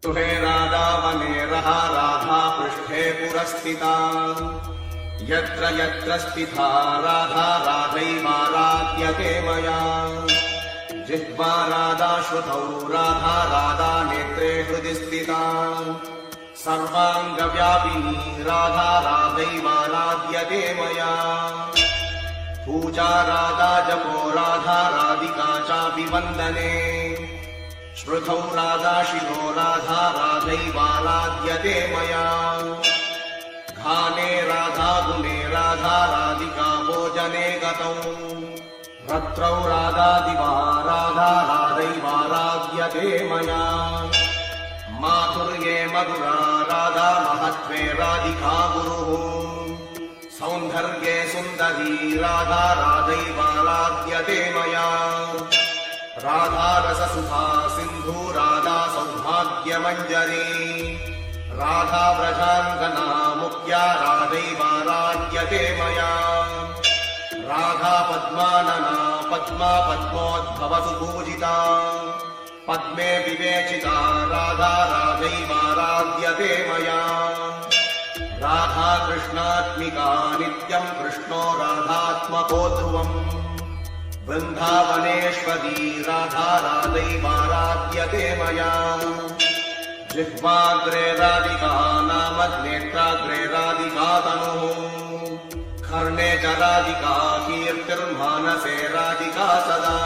गृहे राधा वने राधा पृष्ठे पुरस्थिता यत्र यत्र स्थिता राधा राधैवाराध्यते मया जिह्वा राधा श्रुतौ राधा राधा नेत्रे हृदि स्थिता सर्वाङ्गव्यापिनी राधा राधैवाराध्यते मया पूजा राधा जपो राधा राधिका चापि वन्दने श्रुतौ राधा शिरो राधा राधैवाराध्यते मया खाने राधा गुणे राधा राधिका भोजने गतौ रत्रौ राधा दिवा राधा राधैवाराध्यते मया माधुर्ये मधुरा राधा महत्त्वे राधिका गुरुः सौन्दर्ये सुन्दरी राधा राधैवाराध्यते मया राधा रससुधा सिन्धु राधा सौभाग्यमञ्जरी राधा व्रजाङ्गना मुख्या राधैवाराध्यते मया राधा पद्मानना पद्मा पद्मोद्भव सुपूजिता पद्मे विवेचिता राधा राधैवाराध्यते मया राधा कृष्णात्मिका नित्यं कृष्णो राधात्मको ध्रुवम् वृन्दावनेश्वरी राधा राधैवाराध्यते मया जिह्वाग्रे राधिका नाम नेत्राग्रे राधिका तनुः कर्णे च राधिका कीर्तिर्मानसे राधिका सदा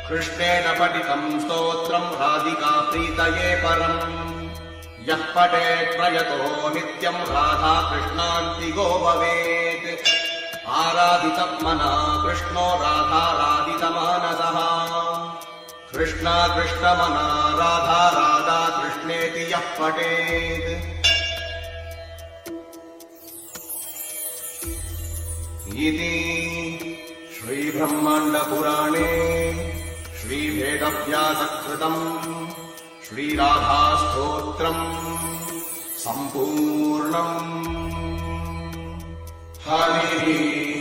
कृष्णेन पठितं स्तोत्रं राधिका प्रीतये परम् यः पठेत् प्रयतो नित्यं राधा कृष्णान्तिको भवेत् आराधितमना कृष्णो राधाराधितमानसः कृष्णा कृष्णमना राधा राधा कृष्णेति यः पठेत् इति श्रीब्रह्माण्डपुराणे श्रीवेदव्यासकृतम् श्रीराधास्तोत्रम् सम्पूर्णम् हरिः